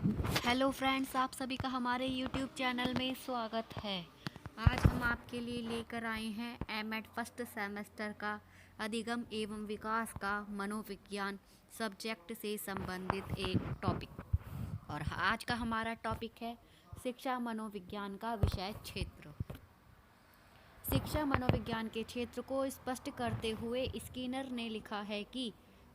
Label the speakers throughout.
Speaker 1: Hello friends, आप सभी का हमारे यूट्यूब चैनल में स्वागत है। आज हम आपके लिए लेकर आए हैं एमएड फर्स्ट सेमेस्टर का अधिगम एवं विकास का मनोविज्ञान सब्जेक्ट से संबंधित एक टॉपिक। और आज का हमारा टॉपिक है शिक्षा मनोविज्ञान का विषय क्षेत्र। शिक्षा मनोविज्ञान के क्षेत्र को स्पष्ट करते हुए स्किनर ने लिखा है कि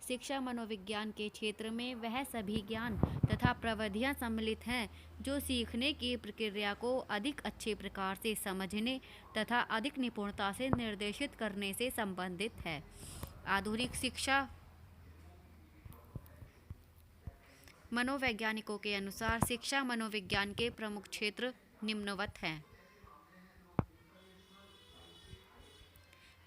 Speaker 1: शिक्षा मनोविज्ञान के क्षेत्र में वह सभी ज्ञान तथा प्रविधियां सम्मिलित हैं जो सीखने की प्रक्रिया को अधिक अच्छे प्रकार से समझने तथा अधिक निपुणता से निर्देशित करने से संबंधित है। आधुनिक शिक्षा मनोवैज्ञानिकों के अनुसार शिक्षा मनोविज्ञान के प्रमुख क्षेत्र निम्नवत हैं।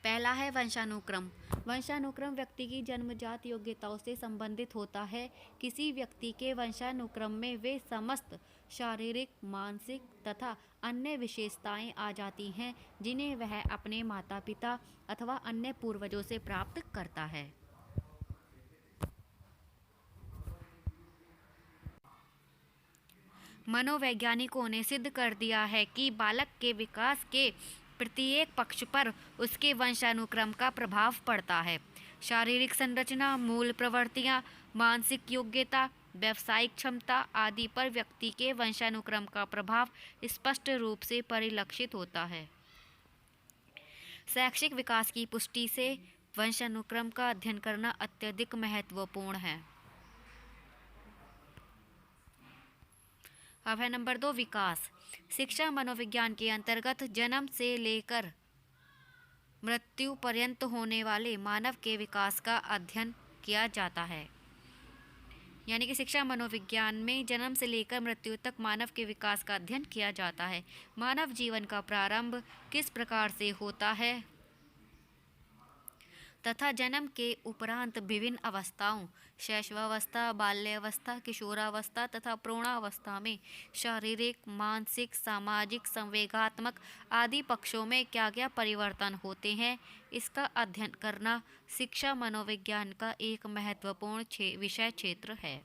Speaker 1: पहला है वंशानुक्रम। वंशानुक्रम व्यक्ति की जन्मजात योग्यताओं से संबंधित होता है। किसी व्यक्ति के वंशानुक्रम में वे समस्त शारीरिक, मानसिक तथा अन्य विशेषताएं आ जाती हैं जिन्हें वह अपने माता पिता अथवा अन्य पूर्वजों से प्राप्त करता है। मनोवैज्ञानिकों ने सिद्ध कर दिया है कि बालक के विकास के प्रत्येक पक्ष पर उसके वंशानुक्रम का प्रभाव पड़ता है। शारीरिक संरचना, मूल प्रवृत्तियां, मानसिक योग्यता, व्यावसायिक क्षमता आदि पर व्यक्ति के वंशानुक्रम का प्रभाव स्पष्ट रूप से परिलक्षित होता है। शैक्षिक विकास की पुष्टि से वंशानुक्रम का अध्ययन करना अत्यधिक महत्वपूर्ण है। अब है नंबर 2, विकास। शिक्षा मनोविज्ञान के अंतर्गत जन्म से लेकर मृत्यु पर्यंत होने वाले मानव के विकास का अध्ययन किया जाता है। यानी कि शिक्षा मनोविज्ञान में जन्म से लेकर मृत्यु तक मानव के विकास का अध्ययन किया जाता है। मानव जीवन का प्रारंभ किस प्रकार से होता है तथा जन्म के उपरांत विभिन्न अवस्थाओं, शैशवावस्था, बाल्यावस्था, किशोरावस्था तथा प्रौढ़ावस्था में शारीरिक, मानसिक, सामाजिक, संवेगात्मक आदि पक्षों में क्या क्या परिवर्तन होते हैं, इसका अध्ययन करना शिक्षा मनोविज्ञान का एक महत्वपूर्ण विषय क्षेत्र है।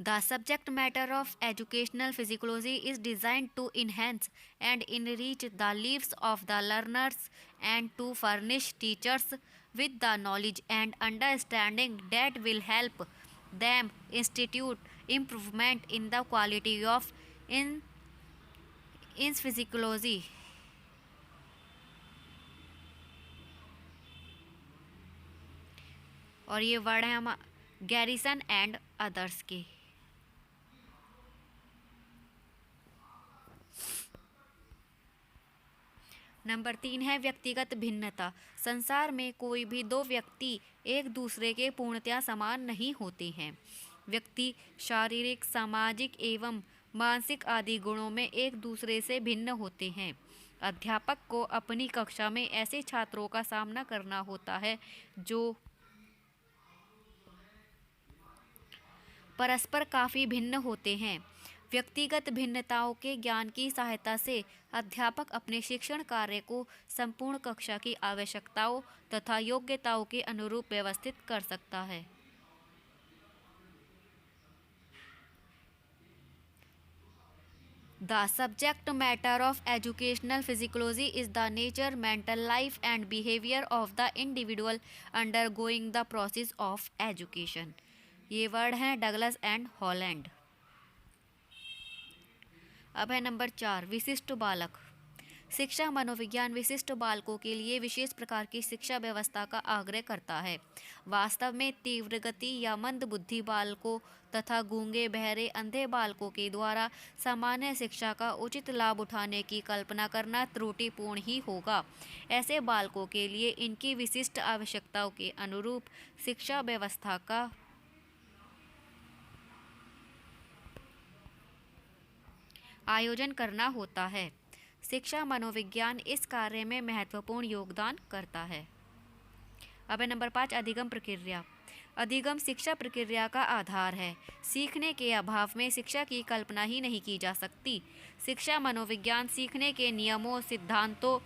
Speaker 1: The subject matter of educational physiology is designed to enhance and enrich the lives of the learners and to furnish teachers with the knowledge and understanding that will help them institute improvement in the quality of in physiology. और ये word है हम garrison and others के। Number 3 है व्यक्तिगत भिन्नता। संसार में कोई भी दो व्यक्ति एक दूसरे के पूर्णतया समान नहीं होते हैं। व्यक्ति शारीरिक, सामाजिक एवं मानसिक आदि गुणों में एक दूसरे से भिन्न होते हैं। अध्यापक को अपनी कक्षा में ऐसे छात्रों का सामना करना होता है जो परस्पर काफ़ी भिन्न होते हैं। व्यक्तिगत भिन्नताओं के ज्ञान की सहायता से अध्यापक अपने शिक्षण कार्य को संपूर्ण कक्षा की आवश्यकताओं तथा योग्यताओं के अनुरूप व्यवस्थित कर सकता है। The subject matter of educational physiology is the nature, mental life and behavior of the individual undergoing the process of education. ये वर्ड हैं डगलस एंड हॉलैंड। अब है नंबर 4, विशिष्ट बालक। शिक्षा मनोविज्ञान विशिष्ट बालकों के लिए विशेष प्रकार की शिक्षा व्यवस्था का आग्रह करता है। वास्तव में तीव्र गति या मंद बुद्धि बालकों तथा गूंगे, बहरे, अंधे बालकों के द्वारा सामान्य शिक्षा का उचित लाभ उठाने की कल्पना करना त्रुटिपूर्ण ही होगा। ऐसे बालकों के लिए इनकी विशिष्ट आवश्यकताओं के अनुरूप शिक्षा व्यवस्था का आयोजन करना होता है। शिक्षा मनोविज्ञान इस कार्य में महत्वपूर्ण योगदान करता है। अब है नंबर 5, अधिगम प्रक्रिया। अधिगम शिक्षा प्रक्रिया का आधार है। सीखने के अभाव में शिक्षा की कल्पना ही नहीं की जा सकती। शिक्षा मनोविज्ञान सीखने के नियमों, सिद्धांतों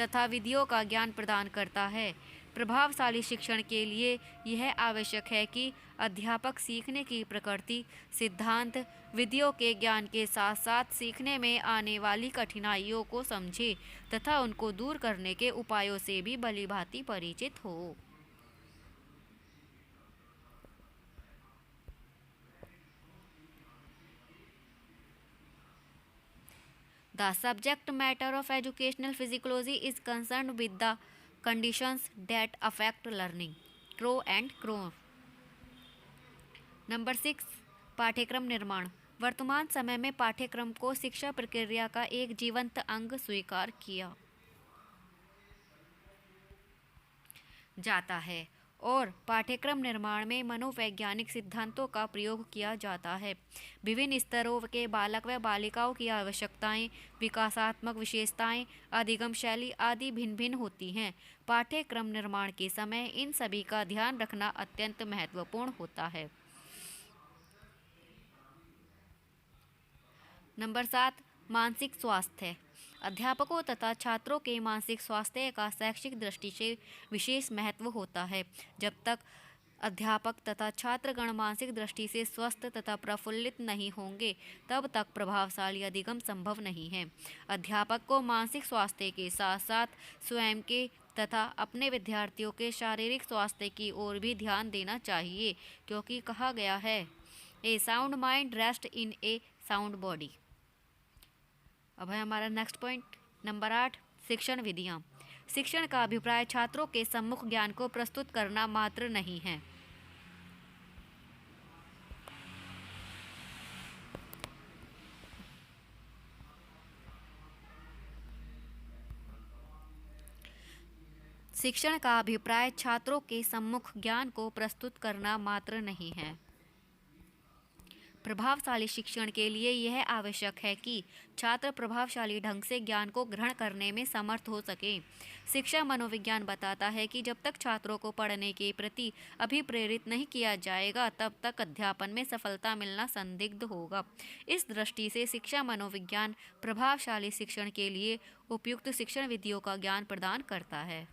Speaker 1: तथा विधियों का ज्ञान प्रदान करता है। प्रभावशाली शिक्षण के लिए यह आवश्यक है कि अध्यापक सीखने की प्रकृति, सिद्धांत, विधियों के ज्ञान के साथ साथ सीखने में आने वाली कठिनाइयों को समझे तथा उनको दूर करने के उपायों से भी भलीभांति परिचित हो। The subject matter of educational physiology is concerned with the conditions that affect learning. Crow and Crow. Number 6, पाठ्यक्रम निर्माण। वर्तमान समय में पाठ्यक्रम को शिक्षा प्रक्रिया का एक जीवंत अंग स्वीकार किया जाता है और पाठ्यक्रम निर्माण में मनोवैज्ञानिक सिद्धांतों का प्रयोग किया जाता है। विभिन्न स्तरों के बालक व बालिकाओं की आवश्यकताएं, विकासात्मक विशेषताएं, अधिगम शैली आदि भिन्न भिन्न होती हैं। पाठ्यक्रम निर्माण के समय इन सभी का ध्यान रखना अत्यंत महत्वपूर्ण होता है। नंबर 7, मानसिक स्वास्थ्य। अध्यापकों तथा छात्रों के मानसिक स्वास्थ्य का शैक्षिक दृष्टि से विशेष महत्व होता है। जब तक अध्यापक तथा छात्रगण मानसिक दृष्टि से स्वस्थ तथा प्रफुल्लित नहीं होंगे तब तक प्रभावशाली अधिगम संभव नहीं है। अध्यापक को मानसिक स्वास्थ्य के साथ साथ स्वयं के तथा अपने विद्यार्थियों के शारीरिक स्वास्थ्य की ओर भी ध्यान देना चाहिए, क्योंकि कहा गया है a sound mind rest in a sound body. अब है हमारा नेक्स्ट पॉइंट नंबर 8, शिक्षण विधियाँ। शिक्षण का अभिप्राय छात्रों के सम्मुख ज्ञान को प्रस्तुत करना मात्र नहीं है। शिक्षण का अभिप्राय छात्रों के सम्मुख ज्ञान को प्रस्तुत करना मात्र नहीं है। प्रभावशाली शिक्षण के लिए यह आवश्यक है कि छात्र प्रभावशाली ढंग से ज्ञान को ग्रहण करने में समर्थ हो सके। शिक्षा मनोविज्ञान बताता है कि जब तक छात्रों को पढ़ने के प्रति अभिप्रेरित नहीं किया जाएगा तब तक अध्यापन में सफलता मिलना संदिग्ध होगा। इस दृष्टि से शिक्षा मनोविज्ञान प्रभावशाली शिक्षण के लिए उपयुक्त शिक्षण विधियों का ज्ञान प्रदान करता है।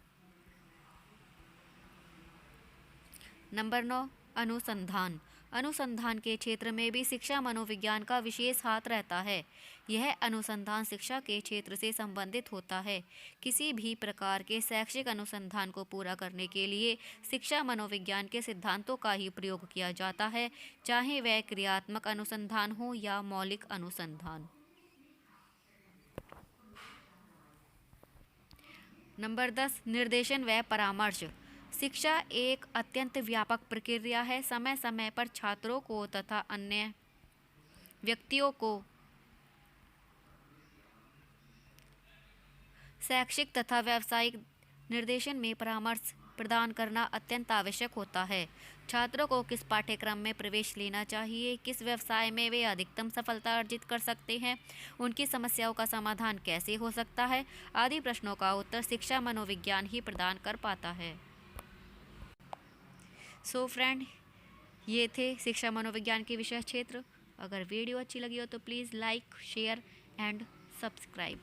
Speaker 1: नंबर 9, अनुसंधान। अनुसंधान के क्षेत्र में भी शिक्षा मनोविज्ञान का विशेष हाथ रहता है। यह अनुसंधान शिक्षा के क्षेत्र से संबंधित होता है। किसी भी प्रकार के शैक्षिक अनुसंधान को पूरा करने के लिए शिक्षा मनोविज्ञान के सिद्धांतों का ही प्रयोग किया जाता है, चाहे वह क्रियात्मक अनुसंधान हो या मौलिक अनुसंधान। नंबर 10, निर्देशन व परामर्श। शिक्षा एक अत्यंत व्यापक प्रक्रिया है। समय समय पर छात्रों को तथा अन्य व्यक्तियों को शैक्षिक तथा व्यावसायिक निर्देशन में परामर्श प्रदान करना अत्यंत आवश्यक होता है। छात्रों को किस पाठ्यक्रम में प्रवेश लेना चाहिए, किस व्यवसाय में वे अधिकतम सफलता अर्जित कर सकते हैं, उनकी समस्याओं का समाधान कैसे हो सकता है आदि प्रश्नों का उत्तर शिक्षा मनोविज्ञान ही प्रदान कर पाता है। सो फ्रेंड, ये थे शिक्षा मनोविज्ञान के विषय क्षेत्र। अगर वीडियो अच्छी लगी हो तो please like, share and subscribe.